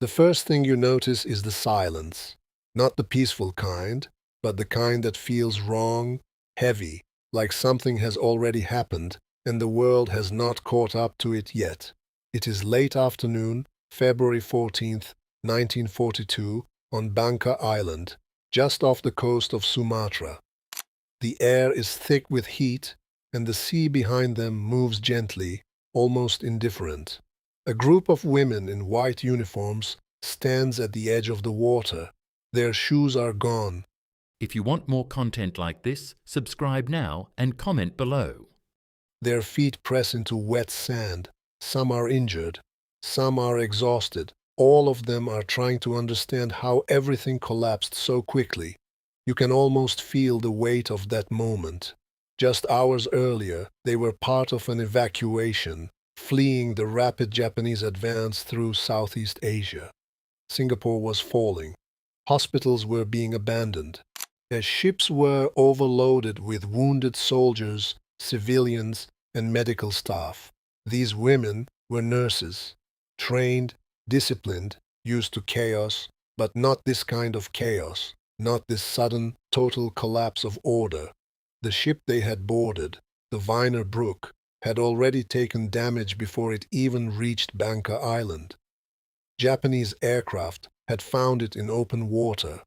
The first thing you notice is the silence. Not the peaceful kind, but the kind that feels wrong, heavy, like something has already happened and the world has not caught up to it yet. It is late afternoon, February 14th, 1942, on Bangka Island, just off the coast of Sumatra. The air is thick with heat, and the sea behind them moves gently, almost indifferent. A group of women in white uniforms stands at the edge of the water. Their shoes are gone. If you want more content like this, subscribe now and comment below. Their feet press into wet sand. Some are injured. Some are exhausted. All of them are trying to understand how everything collapsed so quickly. You can almost feel the weight of that moment. Just hours earlier, they were part of an evacuation, fleeing the rapid Japanese advance through Southeast Asia. Singapore was falling. Hospitals were being abandoned. As ships were overloaded with wounded soldiers, civilians, and medical staff. These women were nurses, trained, disciplined, used to chaos, but not this kind of chaos, not this sudden, total collapse of order. The ship they had boarded, the Vyner Brooke, had already taken damage before it even reached Bangka Island. Japanese aircraft had found it in open water.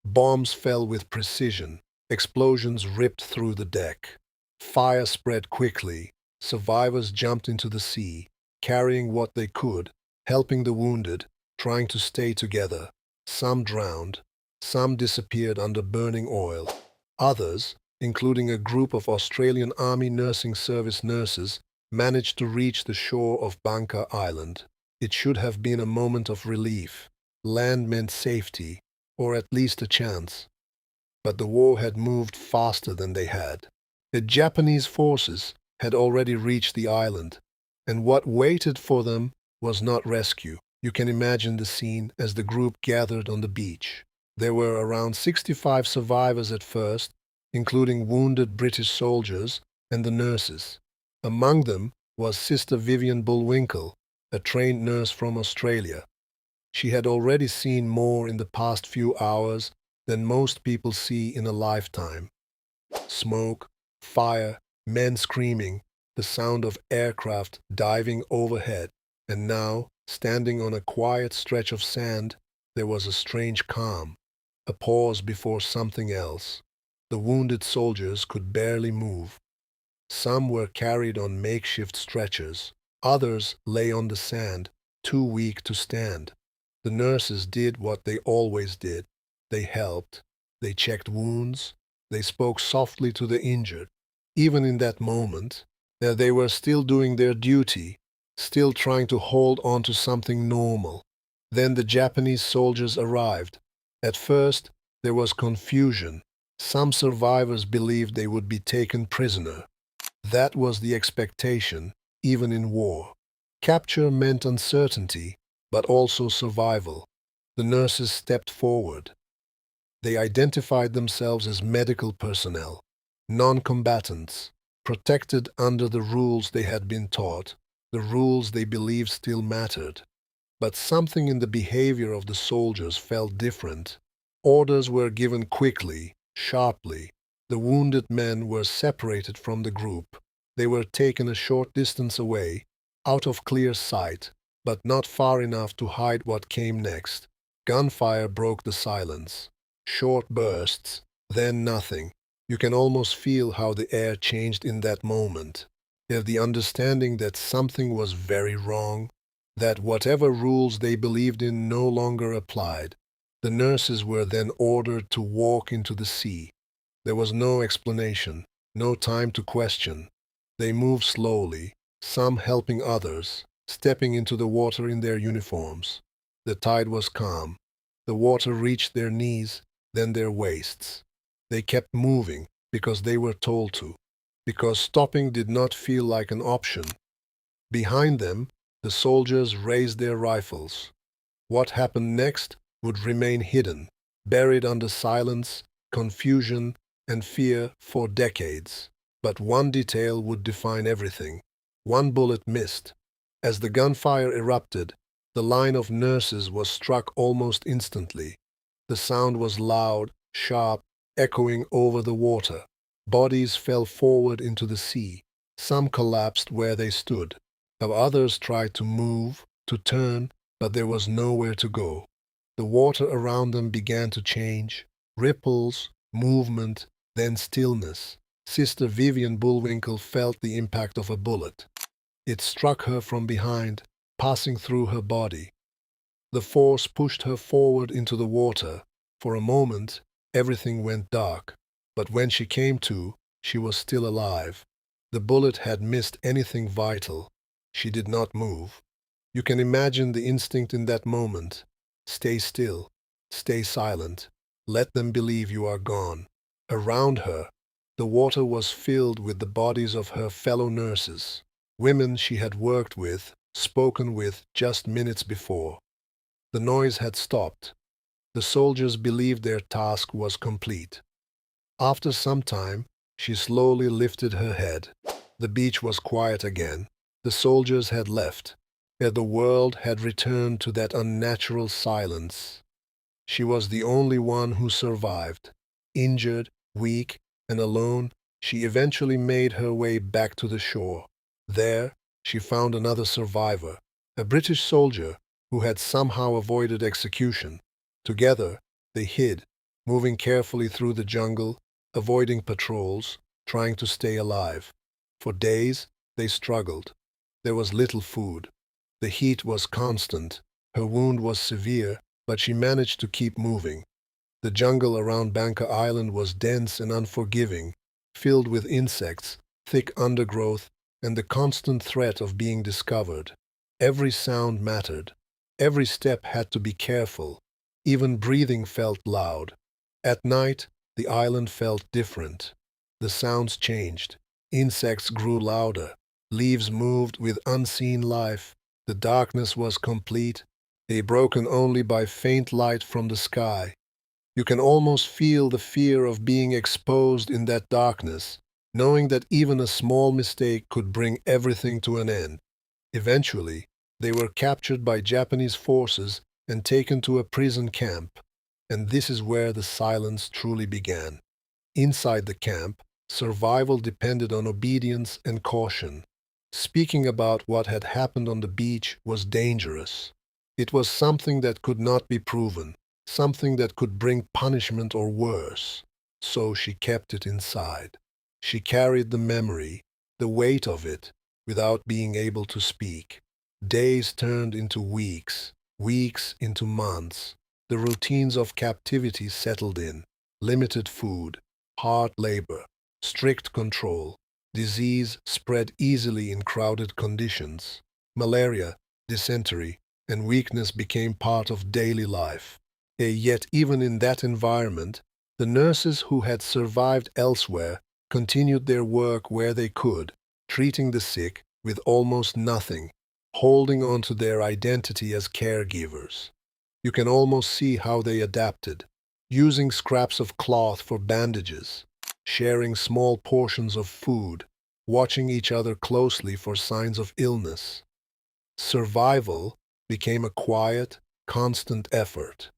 Bombs fell with precision. Explosions ripped through the deck. Fire spread quickly. Survivors jumped into the sea, carrying what they could, helping the wounded, trying to stay together. Some drowned. Some disappeared under burning oil. Others, including a group of Australian Army Nursing Service nurses, managed to reach the shore of Bangka Island. It should have been a moment of relief. Land meant safety, or at least a chance. But the war had moved faster than they had. The Japanese forces had already reached the island, and what waited for them was not rescue. You can imagine the scene as the group gathered on the beach. There were around 65 survivors at first, including wounded British soldiers and the nurses. Among them was Sister Vivian Bullwinkel, a trained nurse from Australia. She had already seen more in the past few hours than most people see in a lifetime. Smoke, fire, men screaming, the sound of aircraft diving overhead, and now, standing on a quiet stretch of sand, there was a strange calm, a pause before something else. The wounded soldiers could barely move. Some were carried on makeshift stretchers. Others lay on the sand, too weak to stand. The nurses did what they always did. They helped. They checked wounds. They spoke softly to the injured. Even in that moment, they were still doing their duty, still trying to hold on to something normal. Then the Japanese soldiers arrived. At first, there was confusion. Some survivors believed they would be taken prisoner. That was the expectation, even in war. Capture meant uncertainty, but also survival. The nurses stepped forward. They identified themselves as medical personnel, non-combatants, protected under the rules they had been taught, the rules they believed still mattered. But something in the behavior of the soldiers felt different. Orders were given quickly, sharply. The wounded men were separated from the group. They were taken a short distance away, out of clear sight, but not far enough to hide what came next. Gunfire broke the silence. Short bursts, then nothing. You can almost feel how the air changed in that moment. There's the understanding that something was very wrong, that whatever rules they believed in no longer applied. The nurses were then ordered to walk into the sea. There was no explanation, no time to question. They moved slowly, some helping others, stepping into the water in their uniforms. The tide was calm. The water reached their knees, then their waists. They kept moving because they were told to, because stopping did not feel like an option. Behind them, the soldiers raised their rifles. What happened next would remain hidden, buried under silence, confusion, and fear for decades. But one detail would define everything. One bullet missed. As the gunfire erupted, The line of nurses was struck almost instantly. The sound was loud, sharp, echoing over the water. Bodies fell forward into the sea. Some collapsed where they stood. Others tried to move, to turn, but there was nowhere to go. The water around them began to change. Ripples, movement, then stillness. Sister Vivian Bullwinkel felt the impact of a bullet. It struck her from behind, passing through her body. The force pushed her forward into the water. For a moment, everything went dark, but when she came to, she was still alive. The bullet had missed anything vital. She did not move. You can imagine the instinct in that moment. Stay still. Stay silent. Let them believe you are gone. Around her, the water was filled with the bodies of her fellow nurses, women she had worked with, spoken with just minutes before. The noise had stopped. The soldiers believed their task was complete. After some time, she slowly lifted her head. The beach was quiet again. The soldiers had left, yet the world had returned to that unnatural silence. She was the only one who survived. Injured, weak, and alone, she eventually made her way back to the shore. There, she found another survivor, a British soldier who had somehow avoided execution. Together, they hid, moving carefully through the jungle, avoiding patrols, trying to stay alive. For days, they struggled. There was little food. The heat was constant. Her wound was severe, but she managed to keep moving. The jungle around Bangka Island was dense and unforgiving, filled with insects, thick undergrowth, and the constant threat of being discovered. Every sound mattered. Every step had to be careful. Even breathing felt loud. At night, the island felt different. The sounds changed. Insects grew louder. Leaves moved with unseen life. The darkness was complete, broken only by faint light from the sky. You can almost feel the fear of being exposed in that darkness, knowing that even a small mistake could bring everything to an end. Eventually, they were captured by Japanese forces and taken to a prison camp. And this is where the silence truly began. Inside the camp, survival depended on obedience and caution. Speaking about what had happened on the beach was dangerous. It was something that could not be proven, something that could bring punishment or worse. So she kept it inside. She carried the memory, the weight of it, without being able to speak. Days turned into weeks, weeks into months. The routines of captivity settled in. Limited food, hard labor, strict control. Disease spread easily in crowded conditions. Malaria, dysentery, and weakness became part of daily life. Yet even in that environment, the nurses who had survived elsewhere continued their work where they could, treating the sick with almost nothing, holding on to their identity as caregivers. You can almost see how they adapted, using scraps of cloth for bandages, sharing small portions of food, watching each other closely for signs of illness. Survival became a quiet, constant effort.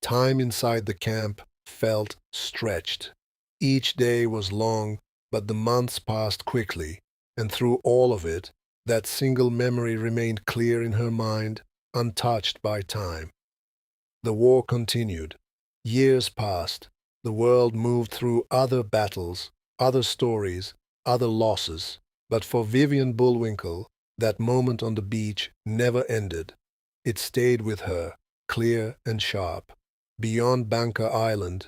Time inside the camp felt stretched. Each day was long, but the months passed quickly, and through all of it, that single memory remained clear in her mind, untouched by time. The war continued. Years passed. The world moved through other battles, other stories, other losses. But for Vivian Bullwinkel, that moment on the beach never ended. It stayed with her, clear and sharp. Beyond Bangka Island,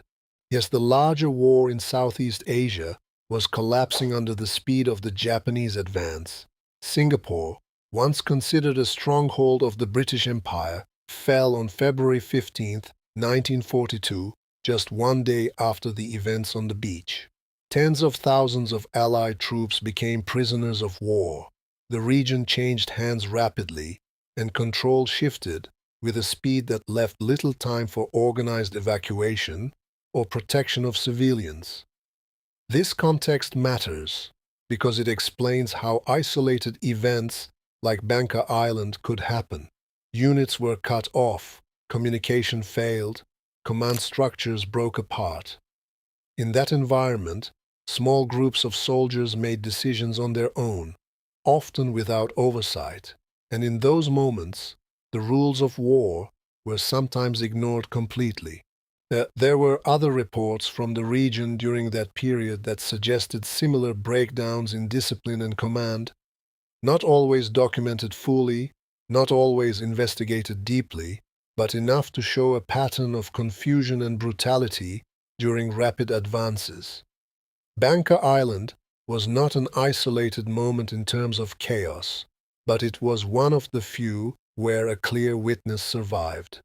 yes, the larger war in Southeast Asia was collapsing under the speed of the Japanese advance. Singapore, once considered a stronghold of the British Empire, fell on February 15, 1942, just one day after the events on the beach. Tens of thousands of Allied troops became prisoners of war. The region changed hands rapidly, and control shifted with a speed that left little time for organized evacuation or protection of civilians. This context matters because it explains how isolated events like Bangka Island could happen. Units were cut off, communication failed, command structures broke apart. In that environment, small groups of soldiers made decisions on their own, often without oversight, and in those moments, the rules of war were sometimes ignored completely. There were other reports from the region during that period that suggested similar breakdowns in discipline and command, not always documented fully, not always investigated deeply, but enough to show a pattern of confusion and brutality during rapid advances. Bangka Island was not an isolated moment in terms of chaos, but it was one of the few where a clear witness survived.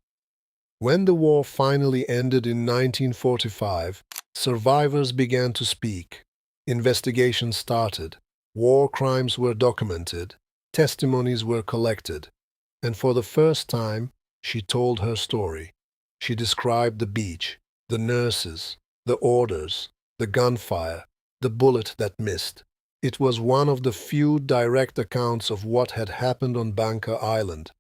When the war finally ended in 1945, survivors began to speak. Investigations started. War crimes were documented. Testimonies were collected. And for the first time, she told her story. She described the beach, the nurses, the orders, the gunfire, the bullet that missed. It was one of the few direct accounts of what had happened on Bangka Island.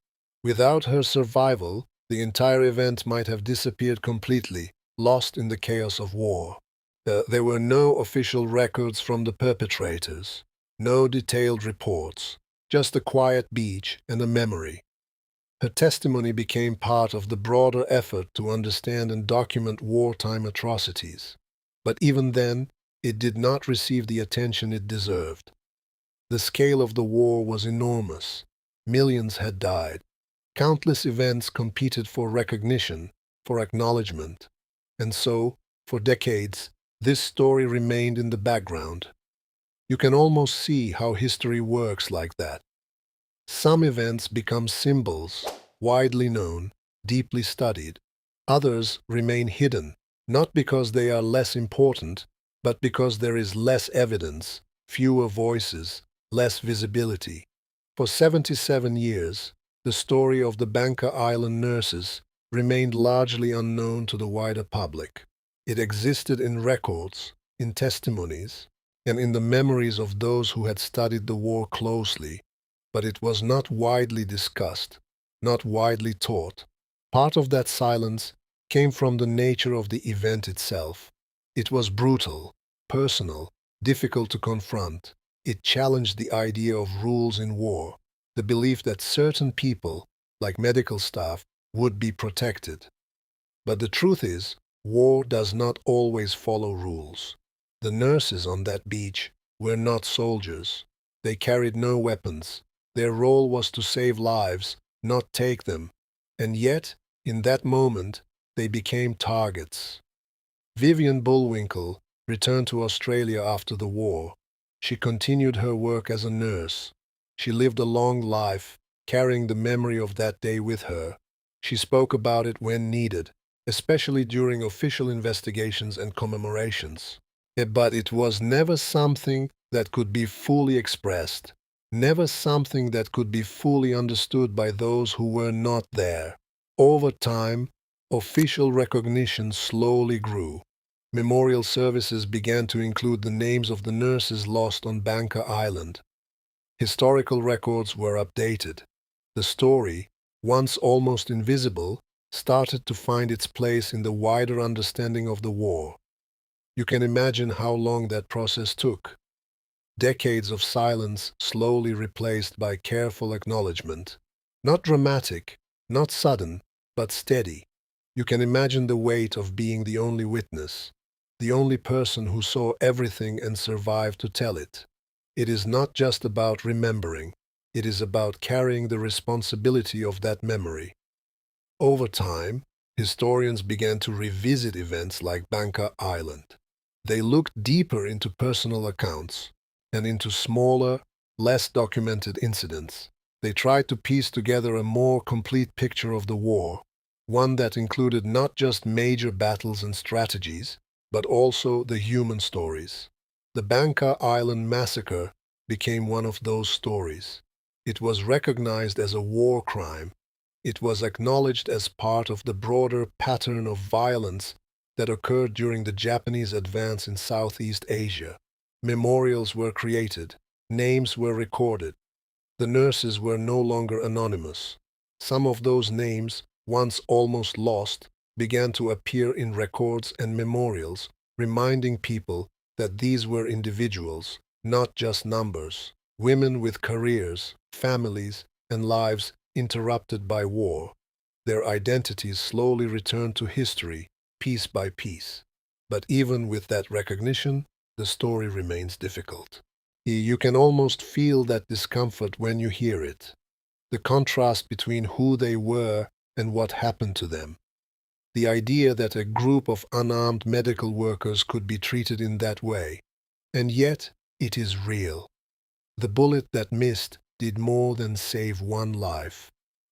Without her survival, the entire event might have disappeared completely, lost in the chaos of war. There were no official records from the perpetrators, no detailed reports, just a quiet beach and a memory. Her testimony became part of the broader effort to understand and document wartime atrocities. But even then, it did not receive the attention it deserved. The scale of the war was enormous. Millions had died. Countless events competed for recognition, for acknowledgement. And so, for decades, this story remained in the background. You can almost see how history works like that. Some events become symbols, widely known, deeply studied. Others remain hidden, not because they are less important, but because there is less evidence, fewer voices, less visibility. For 77 years, the story of the Bangka Island nurses remained largely unknown to the wider public. It existed in records, in testimonies, and in the memories of those who had studied the war closely, but it was not widely discussed, not widely taught. Part of that silence came from the nature of the event itself. It was brutal, personal, difficult to confront. It challenged the idea of rules in war, the belief that certain people, like medical staff, would be protected. But the truth is, war does not always follow rules. The nurses on that beach were not soldiers. They carried no weapons. Their role was to save lives, not take them. And yet, in that moment, they became targets. Vivian Bullwinkel returned to Australia after the war. She continued her work as a nurse. She lived a long life, carrying the memory of that day with her. She spoke about it when needed, especially during official investigations and commemorations. But it was never something that could be fully expressed, never something that could be fully understood by those who were not there. Over time, official recognition slowly grew. Memorial services began to include the names of the nurses lost on Bangka Island. Historical records were updated. The story, once almost invisible, started to find its place in the wider understanding of the war. You can imagine how long that process took. Decades of silence slowly replaced by careful acknowledgement. Not dramatic, not sudden, but steady. You can imagine the weight of being the only witness, the only person who saw everything and survived to tell it. It is not just about remembering. It is about carrying the responsibility of that memory. Over time, historians began to revisit events like Bangka Island. They looked deeper into personal accounts and into smaller, less documented incidents. They tried to piece together a more complete picture of the war, one that included not just major battles and strategies, but also the human stories. The Bangka Island massacre became one of those stories. It was recognized as a war crime. It was acknowledged as part of the broader pattern of violence that occurred during the Japanese advance in Southeast Asia. Memorials were created. Names were recorded. The nurses were no longer anonymous. Some of those names, once almost lost, began to appear in records and memorials, reminding people that these were individuals, not just numbers. Women with careers, families, and lives interrupted by war. Their identities slowly returned to history, piece by piece. But even with that recognition, the story remains difficult. You can almost feel that discomfort when you hear it. The contrast between who they were and what happened to them. The idea that a group of unarmed medical workers could be treated in that way. And yet, it is real. The bullet that missed did more than save one life.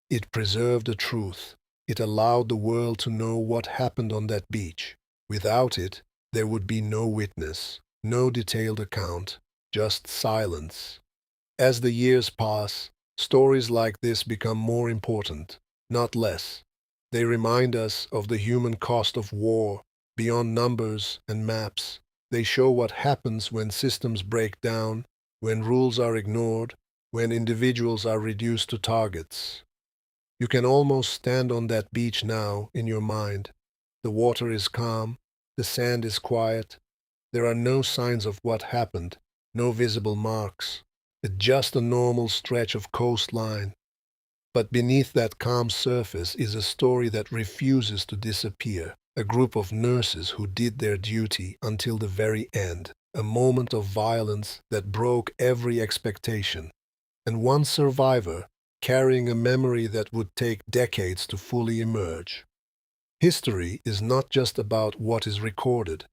It preserved the truth. It allowed the world to know what happened on that beach. Without it, there would be no witness, no detailed account, just silence. As the years pass, stories like this become more important, not less. They remind us of the human cost of war, beyond numbers and maps. They show what happens when systems break down, when rules are ignored, when individuals are reduced to targets. You can almost stand on that beach now in your mind. The water is calm, the sand is quiet. There are no signs of what happened, no visible marks. It's just a normal stretch of coastline. But beneath that calm surface is a story that refuses to disappear. A group of nurses who did their duty until the very end. A moment of violence that broke every expectation. And one survivor carrying a memory that would take decades to fully emerge. History is not just about what is recorded.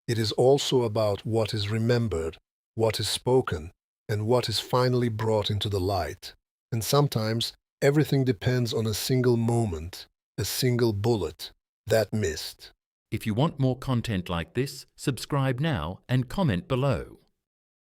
It is also about what is remembered, what is spoken, and what is finally brought into the light. And sometimes everything depends on a single moment, a single bullet that missed. If you want more content like this, subscribe now and comment below.